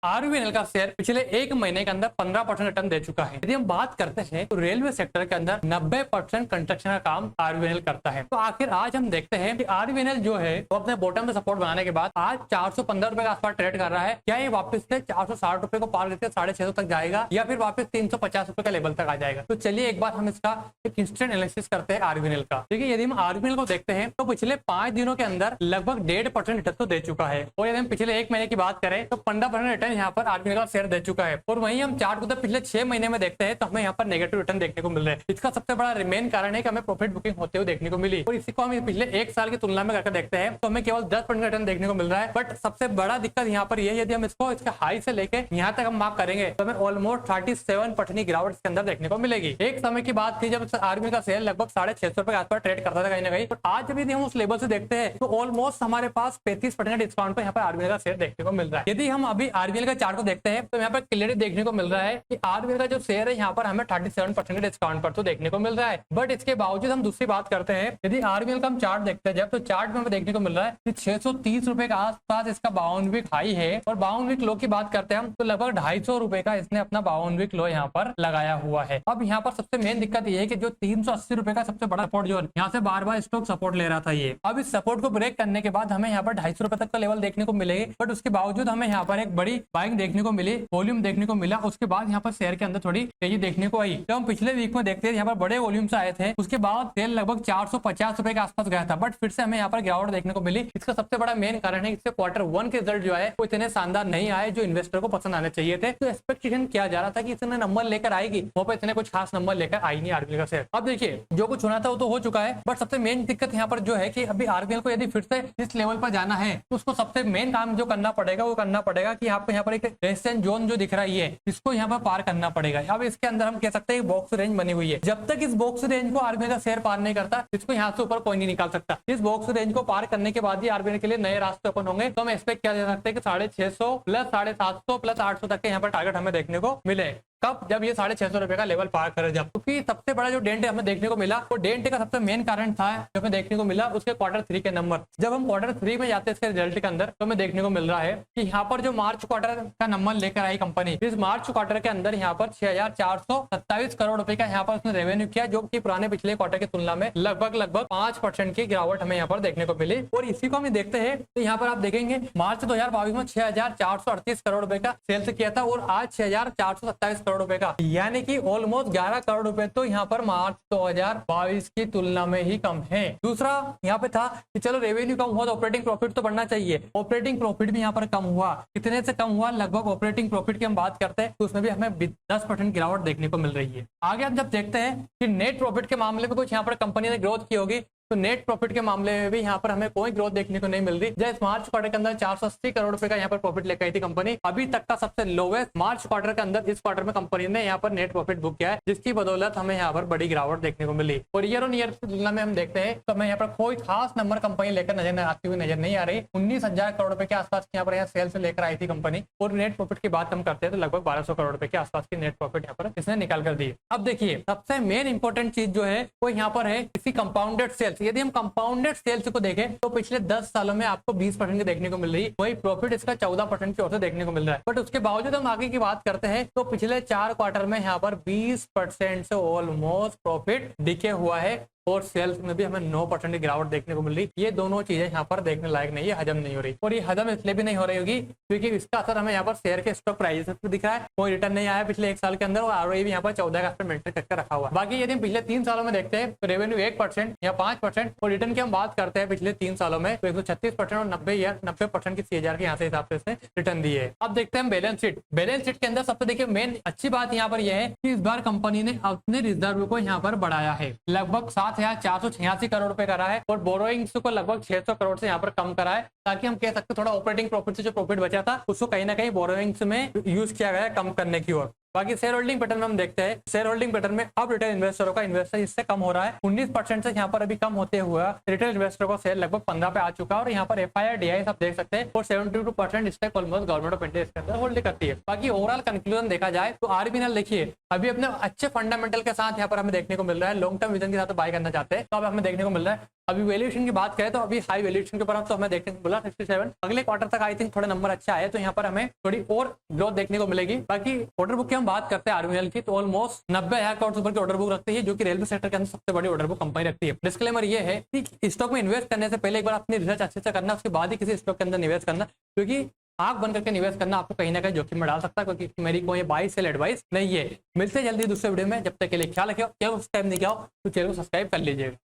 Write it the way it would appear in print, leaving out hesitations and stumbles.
RBNL का share पिछले एक महीने के अंदर 15% रिटर्न दे चुका है। यदि हम बात करते हैं तो रेलवे सेक्टर के अंदर 90% कंस्ट्रक्शन का काम आरबीएनएल करता है। तो आखिर आज हम देखते हैं कि आरबीएनएल जो है वो अपने बॉटम में सपोर्ट बनाने के बाद आज 415 रुपए के आसपास ट्रेड कर रहा है। क्या ये वापस से 460 रुपए को पार करके 650 तक जाएगा या फिर वापस 350 रुपए का लेवल तक आ जाएगा? तो चलिए एक बार हम इसका एक इंस्टेंट एनालिसिस करते हैं आरबीएनएल का। देखिए यदि हम आरबीएनएल को देखते हैं तो पिछले 5 दिनों के अंदर लगभग 1.5% रिटर्न तो दे चुका है। और यदि हम पिछले एक महीने की बात करें तो 15% रिटर्न यहाँ पर आरबीएनएल का शेयर दे चुका है। और वहीं हम चार्ट को तो पिछले 6 महीने में देखते हैं तो हमें यहाँ पर नेगेटिव रिटर्न देखने को मिल रहा है। इसका सबसे बड़ा मेन कारण है कि हमें प्रॉफिट बुकिंग होते हुए देखने को मिली। और इसी को हम पिछले एक साल की तुलना में करके देखते हैं तो हमें केवल 10% रिटर्न देखने को मिल रहा है। बट सबसे बड़ा दिक्कत यहाँ पर यह है, यदि हम इसको इसके हाई से लेके यहाँ तक हम मार्क करेंगे तो हमें ऑलमोस्ट 37% की गिरावट इसके अंदर देखने को मिलेगी। एक समय की बात थी जब आरबीएल का शेयर लगभग 650 रुपए के आसपास ट्रेड करता था कहीं ना कहीं। तो आज जब यदि हम उस लेवल से देखते हैं तो ऑलमोस्ट हमारे पास 35% डिस्काउंट पे यहाँ पर आरबीएल का शेयर देखने को मिल रहा है। यदि हम अभी आरबीएल का चार्ट को देखते हैं तो यहाँ पर क्लियरली देखने को मिल रहा है कि आरबीएल का जो शेयर है यहाँ पर हमें 37% के डिस्काउंट पर तो देखने को मिल रहा है। बट इसके बावजूद हम दूसरी बात करते हैं, यदि आरबीएल का हम चार्ट देखते हैं जब तो चार्ट में हमें देखने को मिल रहा है कि 630 रुपए के आसपास इसका 52 वीक हाई है। और 52 वीक लो की बात करते हैं हम तो लगभग 250 रुपए का इसने अपना 52 वीक लो यहाँ पर लगाया हुआ है। अब यहाँ पर सबसे मेन दिक्कत ये है कि जो 380 रुपए का सबसे बड़ा सपोर्ट जो यहाँ से बार बार स्टॉक सपोर्ट ले रहा था, ये अब इस सपोर्ट को ब्रेक करने के बाद हमें यहाँ पर 250 रुपए तक का लेवल देखने को मिलेगी। बट उसके बावजूद हमें यहाँ पर एक बड़ी बाइंग देखने को मिली, वॉल्यूम देखने को मिला। उसके बाद यहाँ पर शेयर के अंदर थोड़ी तेजी देखने को आई। तो हम पिछले वीक में देखते हैं यहाँ पर बड़े वॉल्यूम से आए थे, उसके बाद शेयर लगभग 450 रुपए के आसपास गया था। बट फिर से हमें यहाँ पर गिरावट देखने को मिली। इसका सबसे बड़ा मेन कारण है इससे Q1 के रिजल्ट जो है वो इतने शानदार नहीं आए जो इन्वेस्टर को पसंद आने चाहिए थे। तो एक्सपेक्टेशन किया जा रहा था कि इतने नंबर लेकर आएगी, वो पे इतने कुछ खास नंबर लेकर आई नहीं आरबीएल का शेयर। अब देखिए जो कुछ होना था वो तो हो चुका है। बट सबसे मेन दिक्कत यहाँ पर जो है कि अभी आरबीएल को यदि फिर से इस लेवल पर जाना है तो उसको सबसे मेन काम जो करना पड़ेगा वो करना पड़ेगा कि आपको यहाँ पर एक रेजिस्टेंस जोन जो दिख रही है इसको यहाँ पर पार करना पड़ेगा। अब इसके अंदर हम कह सकते हैं बॉक्स रेंज बनी हुई है। जब तक इस बॉक्स रेंज को आरबीएल का शेयर पार नहीं करता इसको यहाँ से ऊपर कोई नहीं निकाल सकता। इस बॉक्स रेंज को पार करने के बाद ही आरबीएल के लिए नए रास्ते ओपन होंगे। तो हम एक्सपेक्ट किया जा सकता है कि 650 प्लस 750 प्लस 800 तक के यहाँ पर टारगेट हमें देखने को मिले। कब? जब ये 650 रुपए का लेवल पार करे जब। क्योंकि सबसे बड़ा जो डेंट हमें देखने को मिला वो डेंट का सबसे मेन कारण था जो हमें देखने को मिला उसके Q3 के नंबर। जब हम Q3 में जाते हैं इसके रिजल्ट के अंदर तो हमें देखने को मिल रहा है कि यहाँ पर जो मार्च क्वार्टर का नंबर लेकर आई कंपनी, इस मार्च क्वार्टर के अंदर यहाँ पर 6427 करोड़ रुपए का यहाँ पर उसने रेवेन्यू किया, जो कि पुराने पिछले क्वार्टर की तुलना में लगभग 5% की गिरावट हमें यहाँ पर देखने को मिली। और इसी को हम देखते हैं तो यहाँ पर आप देखेंगे मार्च 2022 में 6438 करोड़ रुपए का सेल्स किया था और आज 6427 करोड़ रुपए का, यानी कि ऑलमोस्ट 11 करोड़ रुपए तो यहाँ पर मार्च 2022 की तुलना में ही कम है। दूसरा यहाँ पे था कि चलो रेवेन्यू कम हुआ तो ऑपरेटिंग प्रॉफिट तो बढ़ना चाहिए। ऑपरेटिंग प्रॉफिट भी यहाँ पर कम हुआ। कितने से कम हुआ? लगभग ऑपरेटिंग प्रॉफिट की हम बात करते हैं तो उसमें भी हमें 10% गिरावट देखने को मिल रही है। आगे हम जब देखते हैं कि नेट प्रॉफिट के मामले में कुछ यहाँ पर कंपनी ने ग्रोथ की होगी तो नेट प्रॉफिट के मामले में भी यहाँ पर हमें कोई ग्रोथ देखने को नहीं मिल रही। जैसे मार्च क्वार्टर के अंदर 480 करोड़ रुपए का यहाँ पर प्रॉफिट लेकर आई थी कंपनी, अभी तक का सबसे लोवेस्ट मार्च क्वार्टर के अंदर इस क्वार्टर में कंपनी ने यहाँ पर नेट प्रॉफिट बुक किया है, जिसकी बदौलत हमें यहाँ पर बड़ी गिरावट देखने को मिली। और ईयर ऑन ईयर की तुलना में हम देखते हैं तो हमें यहाँ पर कोई खास नंबर कंपनी लेकर नजर आती हुई नजर नहीं आ रही। 19,000 करोड़ रुपए के आसपास यहाँ पर यहाँ सेल्स लेकर आई थी कंपनी। और नेट प्रॉफिट की बात हम करते हैं तो लगभग 1200 करोड़ रुपए के आसपास की नेट प्रॉफिट यहाँ पर इसने निकाल कर दी। अब देखिए सबसे मेन इंपॉर्टेंट चीज जो है वो यहाँ पर है इसी कंपाउंडेड सेल्स। यदि हम कंपाउंडेड सेल्स को देखें तो पिछले 10 सालों में आपको 20% की देखने को मिल रही है, वही प्रॉफिट इसका 14% की ओर से देखने को मिल रहा है। बट उसके बावजूद हम आगे की बात करते हैं तो पिछले 4 क्वार्टर में यहाँ पर 20% से ऑलमोस्ट प्रॉफिट डिके हुआ है और सेल्स में भी हमें 9% की गिरावट देखने को मिल रही। ये दोनों चीजें यहाँ पर देखने लायक नहीं है, हजम नहीं हो रही। और ये हजम इसलिए भी नहीं हो रही होगी क्योंकि इसका असर हमें यहाँ पर शेयर के स्टॉक प्राइसेस पे दिख रहा है। कोई रिटर्न नहीं आया पिछले एक साल के अंदर और आरओई भी यहाँ पर 14 का मेंटेन करके रखा हुआ। बाकी यदि हम पिछले 3 सालों में देखते हैं तो रेवेन्यू 1% या 5% और रिटर्न की हम बात करते हैं पिछले 3 सालों में तो 136% और 90% की CAGR के यहाँ से हिसाब से इसने रिटर्न दिए है। अब देखते हैं बैलेंस शीट। बैलेंस शीट के अंदर सबसे देखिए मेन अच्छी बात यहाँ पर यह है कि इस बार कंपनी ने अपने रिजर्व को यहाँ पर बढ़ाया है, लगभग 7,486 करोड़ रुपए करा है और बोरोइंग्स को लगभग 600 करोड़ से यहाँ पर कम करा है, ताकि हम कह सकते थोड़ा ऑपरेटिंग प्रॉफिट से जो प्रॉफिट बचा था उसको कहीं ना कहीं बोरोइंग्स में यूज किया गया है कम करने की ओर। बाकी शेयर होल्डिंग पैटर्न में हम देखते हैं, शेयर होल्डिंग पैटर्न में अब रिटेल इन्वेस्टरों का इन्वेस्टर इससे कम हो रहा है। 19% से यहाँ पर अभी कम होते हुए रिटेल इन्वेस्टरों का शेयर लगभग 15 पे आ चुका है और यहाँ पर FII DI आप देख सकते हैं और 72% stake almost government of India इसके अंदर होल्ड करती है। बाकी ओवरऑल कंक्लूजन देखा जाए तो आरबीएनएल देखिए अभी अपने अच्छे फंडामेंटल के साथ यहाँ पर हमें देखने को मिल रहा है। लॉन्ग टर्म विजन के साथ बाय करना चाहते हैं तो अब हमें देखने को मिल रहा है अभी वैल्यूएशन की बात करें तो अभी हाई वैल्यूएशन के ऊपर तो हमें देखने को बोला 67, अगले क्वार्टर तक आई थिंक थोड़े नंबर अच्छे आए तो यहाँ पर हमें थोड़ी और ग्रोथ देखने को मिलेगी। बाकी ऑर्डर बुक की हम बात करते हैं आरवीएनएल की, तो ऑलमोस्ट 90,000 करोड़ से ऊपर की ऑर्डर बुक रखती है, जो कि रेलवे सेक्टर के अंदर सबसे बड़ी ऑर्डर बुक कंपनी रखती है। डिस्क्लेमर ये है कि स्टॉक में इन्वेस्ट करने से पहले एक बार अपनी रिसर्च अच्छे से करना, उसके बाद ही किसी स्टॉक के अंदर निवेश करना, क्योंकि आंख बंद करके निवेश करना आपको कहीं ना कहीं जोखिम में डाल सकता है, क्योंकि मेरी कोई बाई सेल एडवाइस नहीं है। मिलते जल्दी दूसरे वीडियो में, जब तक के लिए ख्याल रखियो। चैनल को सब्सक्राइब नहीं किया हो तो चैनल को सब्सक्राइब कर लीजिएगा।